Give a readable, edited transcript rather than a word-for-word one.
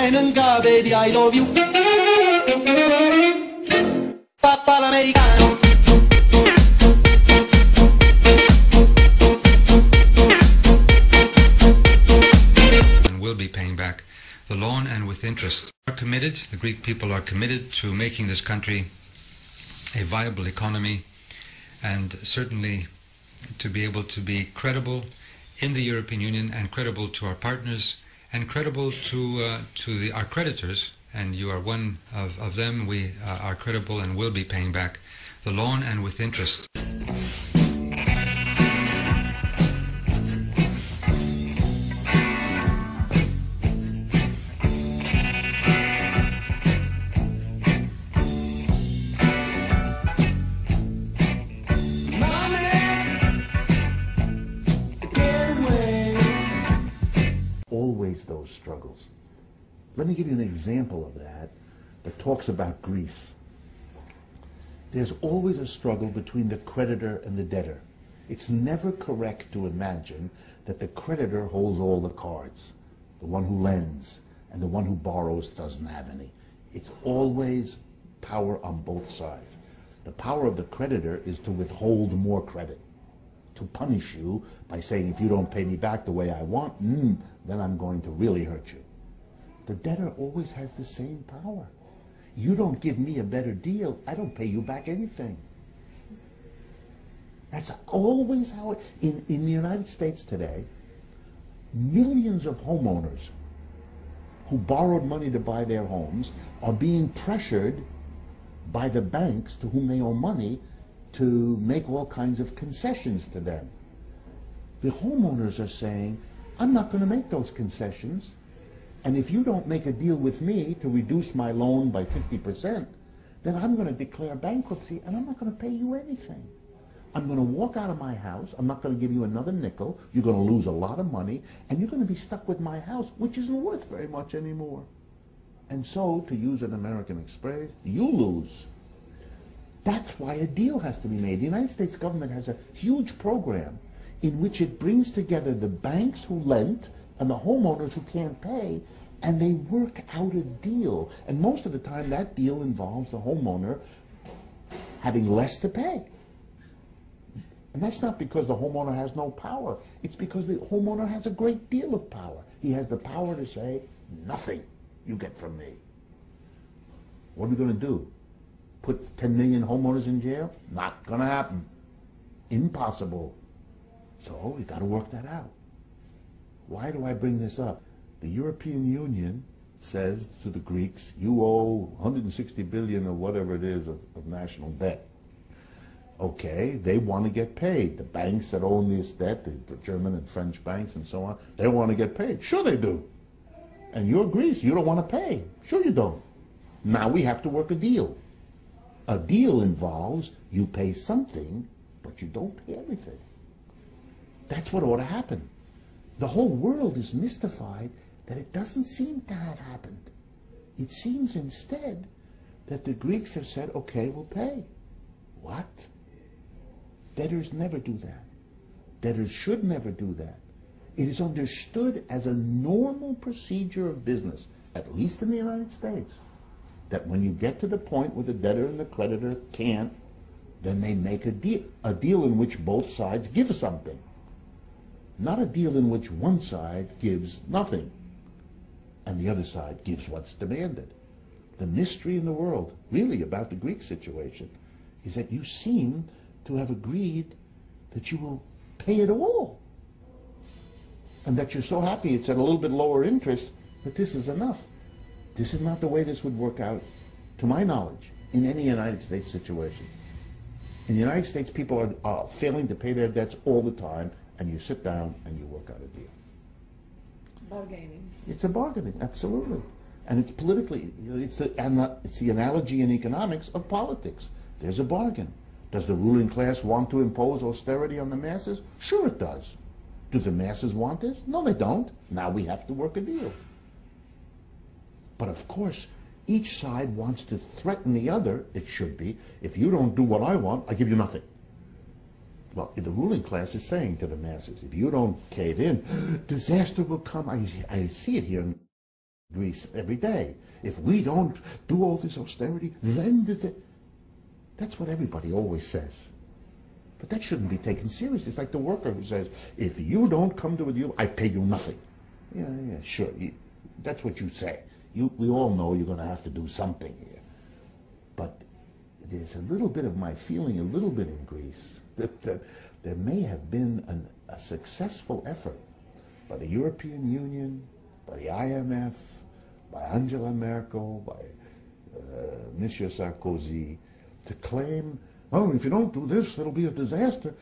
non capiti I love you. Papà l'americano. And will be paying back the loan and with interest. Are committed, the Greek people are committed to making this country a viable economy and certainly to be able to be credible in the European Union and credible to our partners and credible to our creditors, and you are one of them. We are credible and will be paying back the loan and with interest. Always those struggles. Let me give you an example of that talks about Greece. There's always a struggle between the creditor and the debtor. It's never correct to imagine that the creditor holds all the cards, the one who lends, and the one who borrows doesn't have any. It's always power on both sides. The power of the creditor is to withhold more credit, to punish you by saying, if you don't pay me back the way I want, then I'm going to really hurt you. The debtor always has the same power. You don't give me a better deal, I don't pay you back anything. That's always how it, in the United States today, millions of homeowners who borrowed money to buy their homes are being pressured by the banks to whom they owe money to make all kinds of concessions to them. The homeowners are saying, I'm not going to make those concessions, and if you don't make a deal with me to reduce my loan by 50%, then I'm going to declare bankruptcy and I'm not going to pay you anything. I'm going to walk out of my house, I'm not going to give you another nickel, you're going to lose a lot of money, and you're going to be stuck with my house, which isn't worth very much anymore. And so, to use an American expression, you lose. That's why a deal has to be made. The United States government has a huge program in which it brings together the banks who lent and the homeowners who can't pay, and they work out a deal. And most of the time that deal involves the homeowner having less to pay. And that's not because the homeowner has no power. It's because the homeowner has a great deal of power. He has the power to say, nothing you get from me. What are we going to do? Put 10 million homeowners in jail? Not going to happen. Impossible. So we got to work that out. Why do I bring this up? The European Union says to the Greeks, you owe 160 billion or whatever it is of national debt. Okay, they want to get paid. The banks that own this debt, the German and French banks and so on, they want to get paid. Sure they do. And you're Greece, you don't want to pay. Sure you don't. Now we have to work a deal. A deal involves you pay something, but you don't pay everything. That's what ought to happen. The whole world is mystified that it doesn't seem to have happened. It seems instead that the Greeks have said, okay, we'll pay. What? Debtors never do that. Debtors should never do that. It is understood as a normal procedure of business, at least in the United States, that when you get to the point where the debtor and the creditor can't, then they make a deal in which both sides give something. Not a deal in which one side gives nothing and the other side gives what's demanded. The mystery in the world, really, about the Greek situation is that you seem to have agreed that you will pay it all. And that you're so happy it's at a little bit lower interest that this is enough. This is not the way this would work out, to my knowledge, in any United States situation. In the United States, people are failing to pay their debts all the time, and you sit down and you work out a deal. Bargaining. It's a bargaining, absolutely. And it's politically, it's the analogy in economics of politics. There's a bargain. Does the ruling class want to impose austerity on the masses? Sure it does. Do the masses want this? No, they don't. Now we have to work a deal. But of course, each side wants to threaten the other, it should be. If you don't do what I want, I give you nothing. Well, the ruling class is saying to the masses, if you don't cave in, disaster will come. I see it here. Greece every day. If we don't do all this austerity, then that's what everybody always says. But that shouldn't be taken seriously. It's like the worker who says, if you don't come to a deal, I pay you nothing. Yeah, sure. That's what you say. We all know you're going to have to do something here. But there's a little bit of my feeling, a little bit in Greece, that there may have been a successful effort by the European Union, by the IMF, by Angela Merkel, by Monsieur Sarkozy, to claim, oh, if you don't do this, it'll be a disaster.